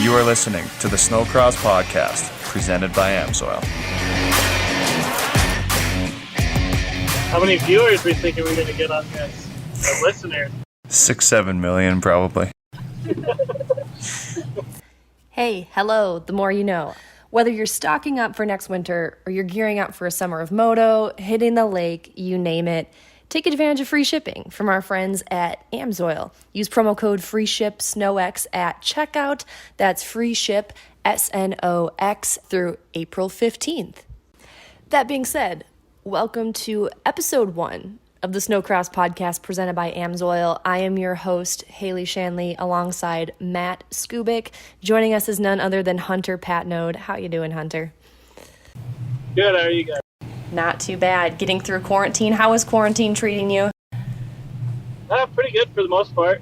You are listening to the Snocross podcast, presented by Amsoil. How many viewers we think are we going to get on this? Or listeners? 6-7 million, probably. Hey, hello, the more you know. Whether you're stocking up for next winter or you're gearing up for a summer of moto, hitting the lake, you name it, take advantage of free shipping from our friends at Amsoil. Use promo code FREESHIP at checkout. That's free ship, SNOX, through April 15th. That being said, welcome to episode 1 of the Snocross podcast presented by Amsoil. I am your host, Haley Shanley, alongside Matt Skubik. Joining us is none other than Hunter Patenaude. How you doing, Hunter? Good, how are you guys? Not too bad. Getting through quarantine. How is quarantine treating you? Pretty good for the most part.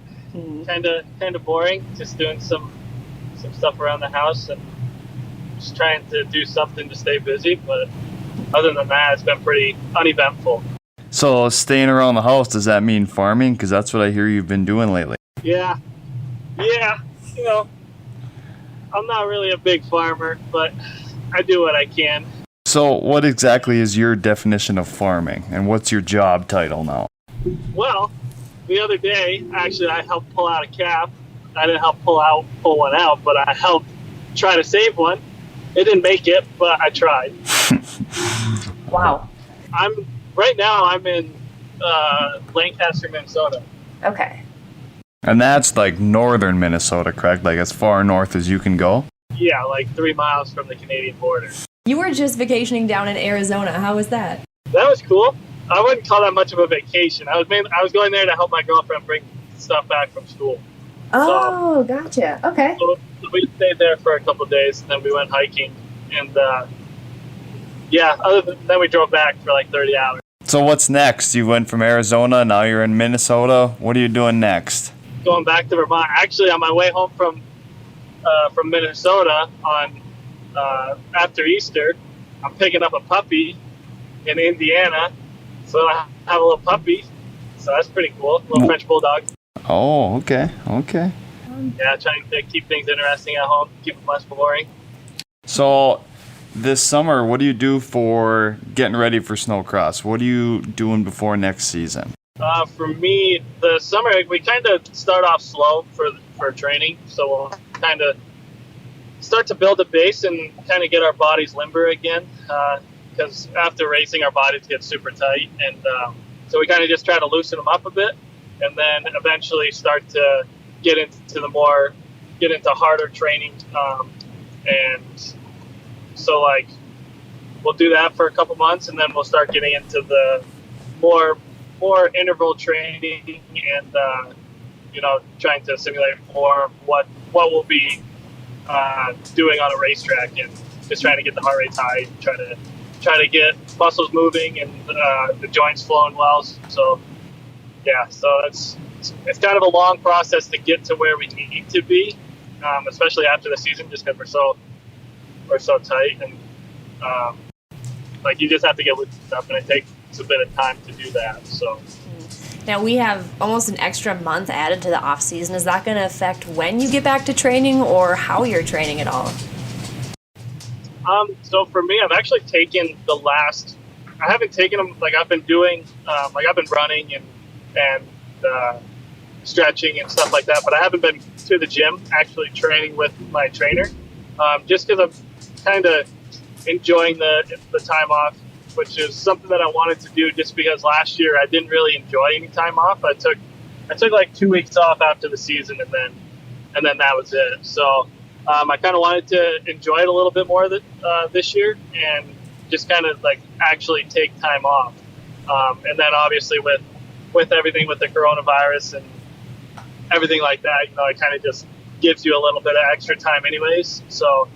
Kind of boring. Just doing some stuff around the house and just trying to do something to stay busy. But other than that, it's been pretty uneventful. So staying around the house, does that mean farming? Because that's what I hear you've been doing lately. Yeah. You know, I'm not really a big farmer, but I do what I can. So what exactly is your definition of farming, and what's your job title now? Well, the other day, actually, I helped pull out a calf. I didn't help pull one out, but I helped try to save one. It didn't make it, but I tried. Wow. Right now, I'm in Lancaster, Minnesota. Okay. And that's like northern Minnesota, correct? Like as far north as you can go? Yeah, like 3 miles from the Canadian border. You were just vacationing down in Arizona. How was that? That was cool. I wouldn't call that much of a vacation. I was going there to help my girlfriend bring stuff back from school. Oh, gotcha. Okay. So we stayed there for a couple of days, and then we went hiking. And, then we drove back for like 30 hours. So what's next? You went from Arizona, now you're in Minnesota. What are you doing next? Going back to Vermont. Actually, on my way home from Minnesota after Easter, I'm picking up a puppy in Indiana. So I have a little puppy. So that's pretty cool. A little French bulldog. Oh, okay. Yeah, trying to keep things interesting at home, keep them less boring. So this summer, what do you do for getting ready for Snocross? What are you doing before next season? For me, the summer, we kind of start off slow for training. So we'll kind of start to build a base and kind of get our bodies limber again. Because after racing, our bodies get super tight. And so we kind of just try to loosen them up a bit. And then eventually start to get into harder training. And so, like, we'll do that for a couple months, and then we'll start getting into the more interval training and, trying to simulate more what we'll be doing on a racetrack, and just trying to get the heart rates high, try to get muscles moving and the joints flowing well. So, yeah, so it's kind of a long process to get to where we need to be, especially after the season, just because we're so tight, and you just have to get with stuff, and it takes a bit of time to do that. So now we have almost an extra month added to the off season. Is that going to affect when you get back to training or how you're training at all? So for me, I've actually taken I haven't taken them, I've been doing, I've been running and stretching and stuff like that, but I haven't been to the gym actually training with my trainer, just because I'm kind of enjoying the time off, which is something that I wanted to do just because last year I didn't really enjoy any time off. I took like 2 weeks off after the season, and then that was it. So I kind of wanted to enjoy it a little bit more this year, and just kind of actually take time off. And then obviously with everything with the coronavirus and everything like that, it kind of just gives you a little bit of extra time anyways. So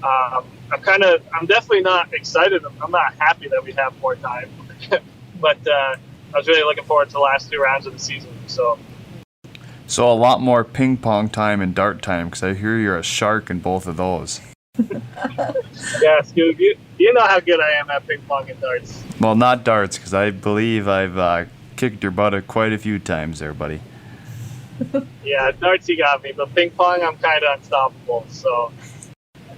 I'm definitely not excited. I'm not happy that we have more time, but I was really looking forward to the last 2 rounds of the season. So a lot more ping pong time and dart time, because I hear you're a shark in both of those. Yeah, Scoob, you know how good I am at ping pong and darts. Well, not darts, because I believe I've kicked your butt quite a few times there, buddy. Yeah, darts you got me, but ping pong I'm kind of unstoppable. So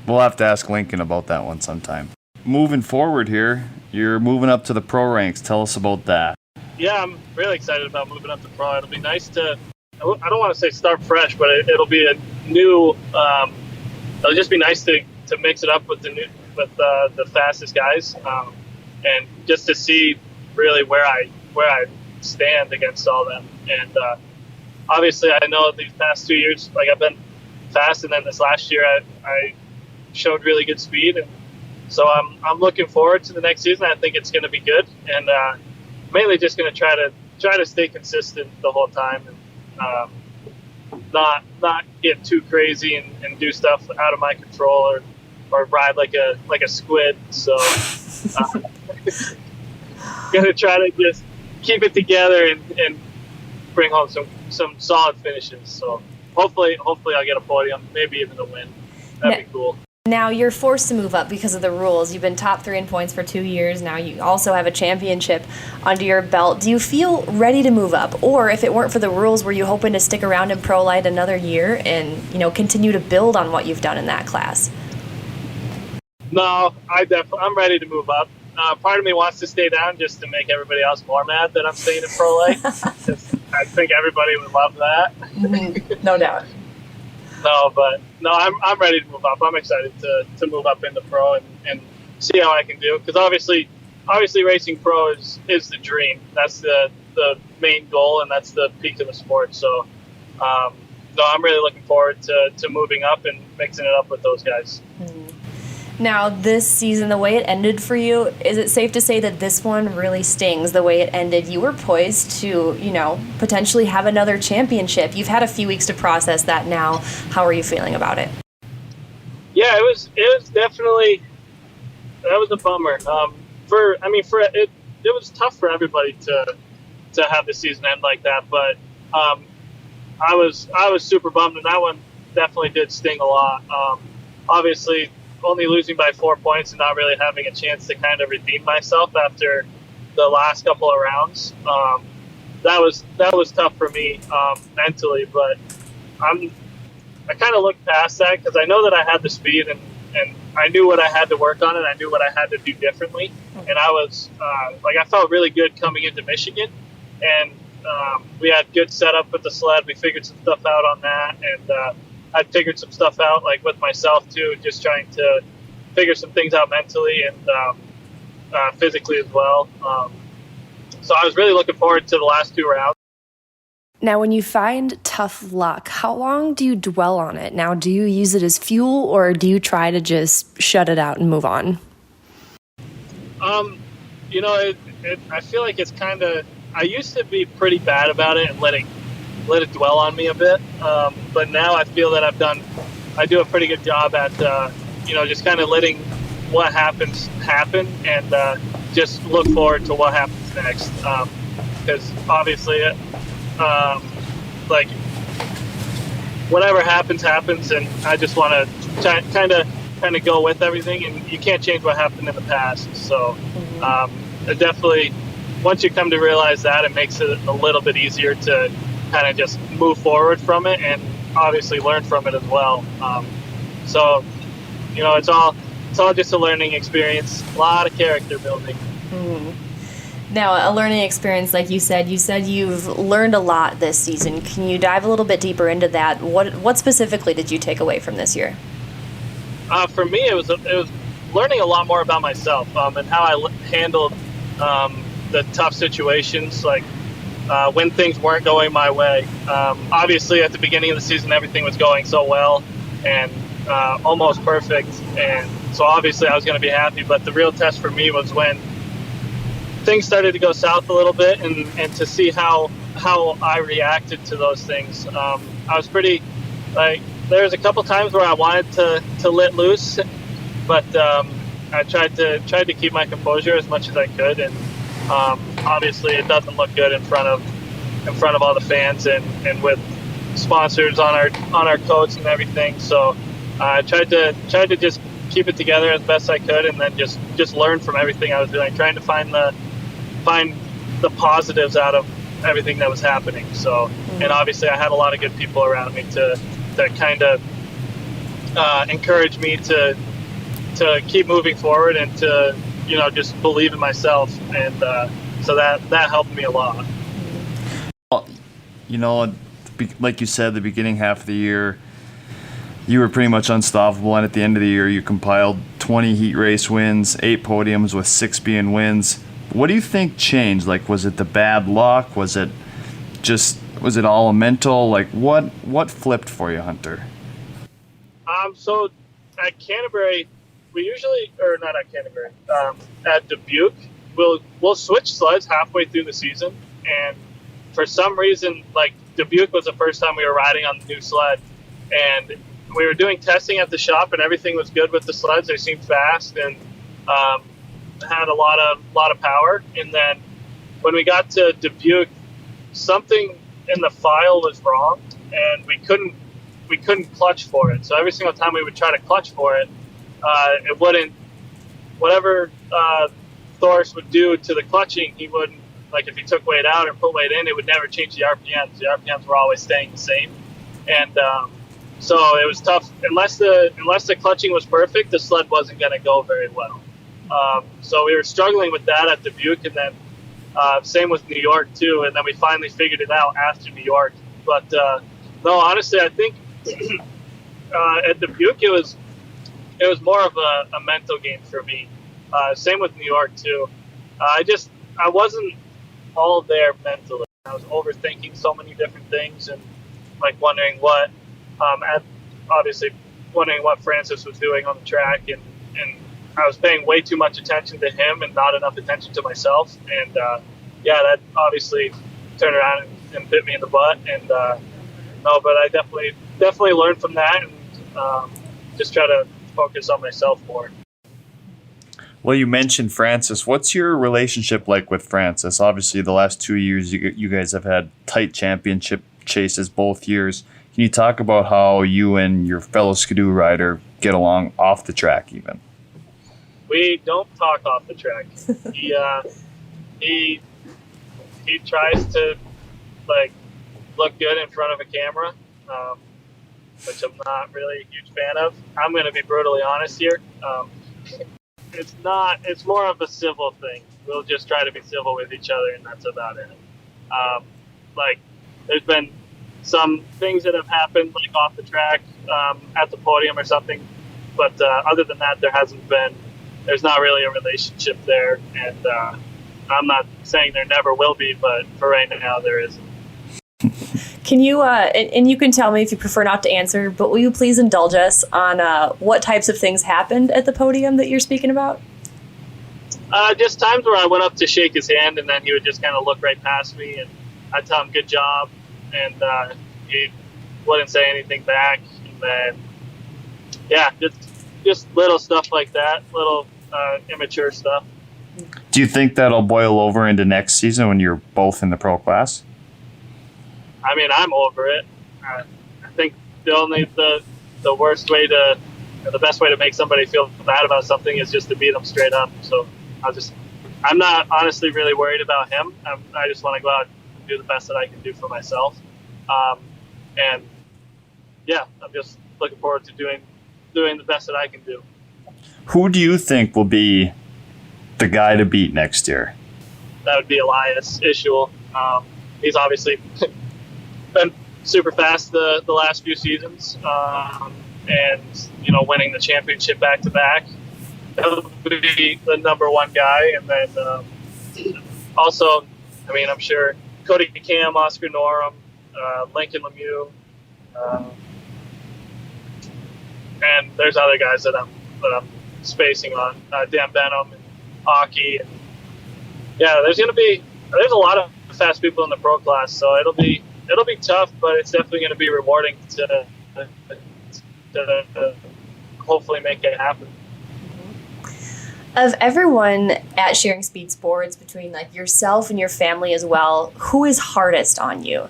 We'll have to ask Lincoln about that one sometime. Moving forward here, you're moving up to the pro ranks. Tell us about that. yeah, I'm really excited about moving up to pro. It'll be nice to. I don't want to say start fresh, but it'll be a new. It'll just be nice to mix it up with the fastest guys, and just to see really where I stand against all them. And obviously, I know these past 2 years, like I've been fast, and then this last year I showed really good speed, and so I'm looking forward to the next season. I think it's going to be good, and mainly just going to try to stay consistent the whole time, and not get too crazy and do stuff out of my control or ride like a squid. So gonna try to just keep it together and bring home some solid finishes. So hopefully I'll get a podium, maybe even a win. That'd be cool. Now you're forced to move up because of the rules. You've been top 3 in points for 2 years. Now you also have a championship under your belt. Do you feel ready to move up? Or if it weren't for the rules, were you hoping to stick around in Pro Light another year and, continue to build on what you've done in that class? No, I'm ready to move up. Part of me wants to stay down just to make everybody else more mad that I'm staying in Pro Light. I think everybody would love that. No doubt. No, I'm ready to move up. I'm excited to move up into pro and see how I can do. Because obviously racing pro is the dream. That's the main goal, and that's the peak of the sport. So, no, I'm really looking forward to moving up and mixing it up with those guys. Now, this season, the way it ended for you, is it safe to say that this one really stings the way it ended? You were poised to, potentially have another championship. You've had a few weeks to process that now. How are you feeling about it? Yeah, it was definitely, that was a bummer. It was tough for everybody to have the season end like that, but I was super bummed, and that one definitely did sting a lot. Obviously, only losing by 4 points and not really having a chance to kind of redeem myself after the last couple of rounds. That was tough for me mentally, but I kind of looked past that because I know that I had the speed and I knew what I had to work on and I knew what I had to do differently. And I was I felt really good coming into Michigan, and we had good setup with the sled. We figured some stuff out on that, and I figured some stuff out with myself too, just trying to figure some things out mentally and physically as well. So I was really looking forward to the last 2 rounds. Now, when you find tough luck, how long do you dwell on it? Now, do you use it as fuel, or do you try to just shut it out and move on? I feel like it's kind of, I used to be pretty bad about it and let it dwell on me a bit. But now I feel that I do a pretty good job at, just kind of letting what happens happen and just look forward to what happens next. Because obviously, whatever happens, and I just want to kind of go with everything, and you can't change what happened in the past. So it definitely, once you come to realize that, it makes it a little bit easier to kind of just move forward from it and obviously learn from it as well. So, it's all just a learning experience, a lot of character building. Now, a learning experience, like you said you've learned a lot this season. Can you dive a little bit deeper into that? What specifically did you take away from this year? For me, it was learning a lot more about myself and how I handled the tough situations, when things weren't going my way. Obviously, at the beginning of the season, everything was going so well and almost perfect, and so obviously I was going to be happy. But the real test for me was when things started to go south a little bit, and to see how I reacted to those things. I was pretty there was a couple times where I wanted to let loose, but I tried to keep my composure as much as I could, and obviously it doesn't look good in front of all the fans and with sponsors on our coats and everything. So I tried to just keep it together as best I could, and then just learn from everything I was doing, trying to find the positives out of everything that was happening. So, and obviously I had a lot of good people around me to kind of encourage me to keep moving forward and to, just believe in myself. And so that helped me a lot. Well, like you said, the beginning half of the year, you were pretty much unstoppable, and at the end of the year, you compiled 20 heat race wins, 8 podiums with 6 being wins. What do you think changed? Like, was it the bad luck? Was it all mental? Like, what flipped for you, Hunter? So at Canterbury, we usually, or not at Canterbury, at Dubuque, we'll switch sleds halfway through the season, and for some reason, like, Dubuque was the first time we were riding on the new sled, and we were doing testing at the shop, and everything was good with the sleds. They seemed fast and had a lot of power. And then when we got to Dubuque, something in the file was wrong, and we couldn't clutch for it. So every single time we would try to clutch for it, it wouldn't. Whatever Thoris would do to the clutching, he wouldn't. Like, if he took weight out or put weight in, it would never change the RPMs. The RPMs were always staying the same, and so it was tough. Unless the clutching was perfect, the sled wasn't going to go very well. So we were struggling with that at Dubuque, and then same with New York too. And then we finally figured it out after New York. But no, honestly, I think at Dubuque it was more of a mental game for me. Same with New York too. I wasn't all there mentally. I was overthinking so many different things, and like wondering what Francis was doing on the track, and I was paying way too much attention to him and not enough attention to myself. And that obviously turned around and bit me in the butt. And but I definitely learned from that, and just try to focus on myself more. Well, you mentioned Francis. What's your relationship like with Francis? Obviously, the last 2 years, you guys have had tight championship chases both years. Can you talk about how you and your fellow Skidoo rider get along off the track even? We don't talk off the track. He tries to, like, look good in front of a camera, which I'm not really a huge fan of. I'm going to be brutally honest here. It's more of a civil thing. We'll just try to be civil with each other, and that's about it. Like, there's been some things that have happened, like off the track, at the podium or something, but other than that, there's not really a relationship there, and I'm not saying there never will be, but for right now there isn't. Can you, and you can tell me if you prefer not to answer, but will you please indulge us on what types of things happened at the podium that you're speaking about? Just times where I went up to shake his hand, and then he would just kind of look right past me, and I'd tell him good job, and he wouldn't say anything back. And then, just little stuff like that, little immature stuff. Do you think that'll boil over into next season when you're both in the pro class? I mean, I'm over it. I think the worst way to, or the best way to make somebody feel bad about something is just to beat them straight up. So I'm not honestly really worried about him. I just want to go out and do the best that I can do for myself. And yeah, I'm just looking forward to doing the best that I can do. Who do you think will be the guy to beat next year? That would be Elias Ishuel. He's obviously been super fast the last few seasons, and winning the championship back to back. He'll be the number one guy, and then also, I mean, I'm sure Cody Cam, Oscar Norum, Lincoln Lemieux, and there's other guys that I'm spacing on, Dan Benham and Hockey, and there's a lot of fast people in the pro class, so it'll be tough, but it's definitely going to be rewarding to hopefully make it happen. Of everyone at Sharing Speed Sports, between like yourself and your family as well, who is hardest on you?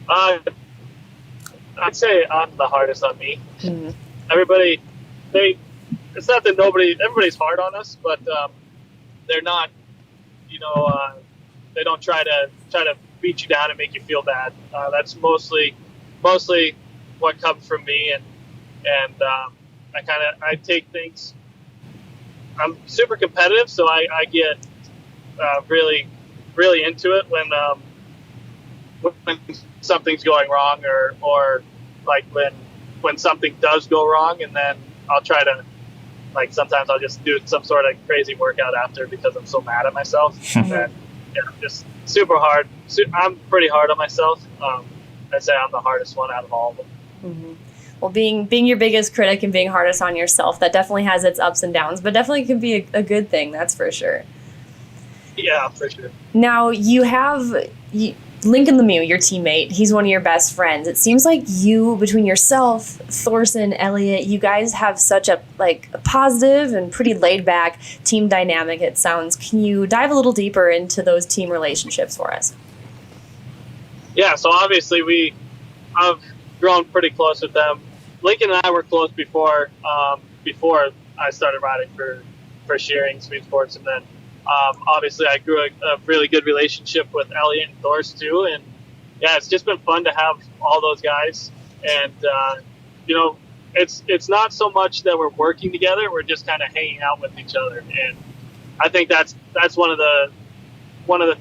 I'd say I'm the hardest on me. Mm-hmm. It's not that everybody's hard on us, but they're not, they don't try to beat you down and make you feel bad. That's mostly what comes from me, and I take things. I'm super competitive, so I get really really into it when something's going wrong, or like when something does go wrong, and then I'll try to, like, sometimes I'll just do some sort of crazy workout after because I'm so mad at myself. And just super hard. I'm pretty hard on myself. I'd say I'm the hardest one out of all of them. Mm-hmm. Well, being your biggest critic and being hardest on yourself, that definitely has its ups and downs, but definitely can be a good thing. That's for sure. Yeah, for sure. Now, you have Lincoln Lemieux, your teammate. He's one of your best friends. It seems like you, between yourself, Thorson, Elliot, you guys have such a positive and pretty laid-back team dynamic, it sounds. Can you dive a little deeper into those team relationships for us? Yeah, so obviously I've grown pretty close with them. Lincoln and I were close before I started riding for Shearing Speed Sports, and then obviously I grew a really good relationship with Elliot and Thors too, and yeah, it's just been fun to have all those guys. And it's not so much that we're working together; we're just kind of hanging out with each other, and I think that's one of the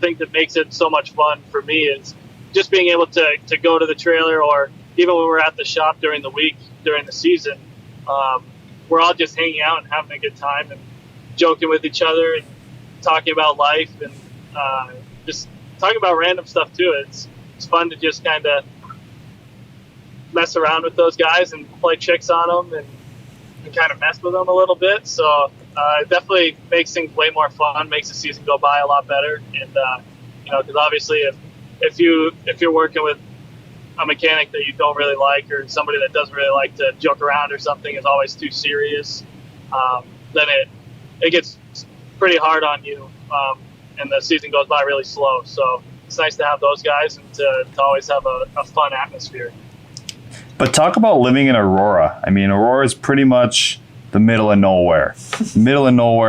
things that makes it so much fun for me is just being able to go to the trailer, or even when we're at the shop during the week during the season, we're all just hanging out and having a good time and joking with each other and talking about life, and just talking about random stuff too. It's fun to just kind of mess around with those guys and play tricks on them and kind of mess with them a little bit. So it definitely makes things way more fun, makes the season go by a lot better. And because obviously if you're working with a mechanic that you don't really like, or somebody that doesn't really like to joke around, or something is always too serious, then it gets pretty hard on you, and the season goes by really slow. So it's nice to have those guys and to always have a fun atmosphere. But talk about living in Aurora. I mean, Aurora is pretty much the middle of nowhere,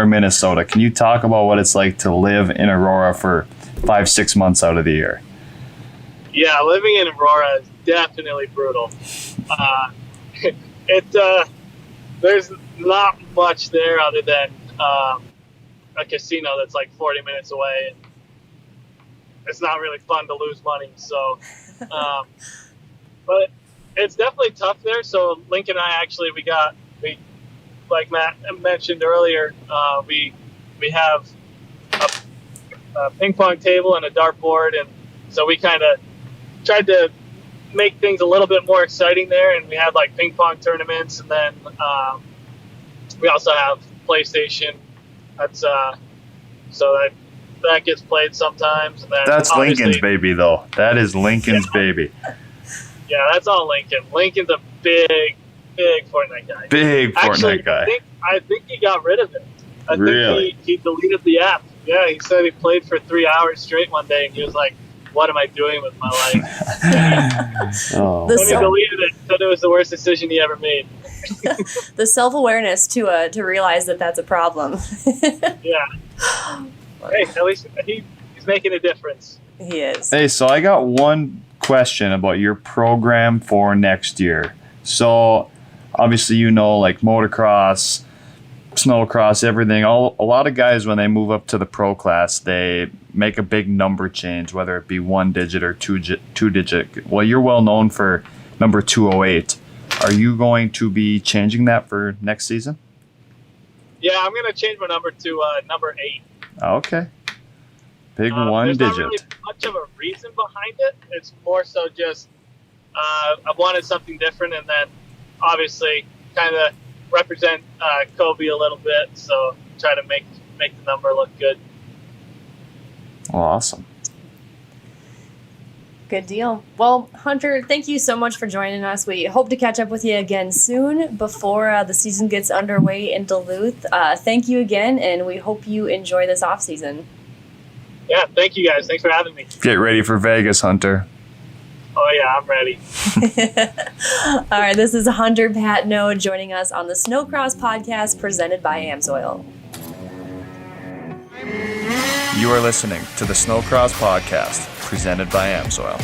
Minnesota. Can you talk about what it's like to live in Aurora for 5-6 months out of the year? Yeah, living in Aurora is definitely brutal. There's not much there other than a casino that's like 40 minutes away, and it's not really fun to lose money. So, but it's definitely tough there. So Lincoln and I actually, we like Matt mentioned earlier, we have a ping pong table and a dartboard, and so we kind of tried to make things a little bit more exciting there. And we had like ping pong tournaments, and then we also have PlayStation. That's so that gets played sometimes. And then that's Lincoln's baby, though. That is Lincoln's baby. Yeah, that's all Lincoln. Lincoln's a big Fortnite guy. Fortnite guy. I think he got rid of it. I really? think he deleted the app. Yeah, he said he played for 3 hours straight one day, and he was like, "What am I doing with my life?" When he deleted it, he said it was the worst decision he ever made. The self-awareness to realize that that's a problem. Yeah. Hey, at least he's making a difference. He is. Hey, so I got one question about your program for next year. So obviously, like motocross, snowcross, everything. A lot of guys, when they move up to the pro class, they make a big number change, whether it be 1 digit or two digit. Well, you're well known for number 208. Are you going to be changing that for next season? Yeah, I'm going to change my number to number 8. Okay. Big 1 digit. There's not really much of a reason behind it. It's more so just I've wanted something different, and then obviously kind of represent Kobe a little bit, so try to make the number look good. Awesome. Good deal. Well, Hunter, thank you so much for joining us. We hope to catch up with you again soon before the season gets underway in Duluth. Thank you again, and we hope you enjoy this off season. Yeah, thank you guys. Thanks for having me. Get ready for Vegas, Hunter. Oh, yeah, I'm ready. All right, this is Hunter Patenaude joining us on the Snocross podcast presented by AMSOIL. You are listening to the Snocross podcast, presented by Amsoil.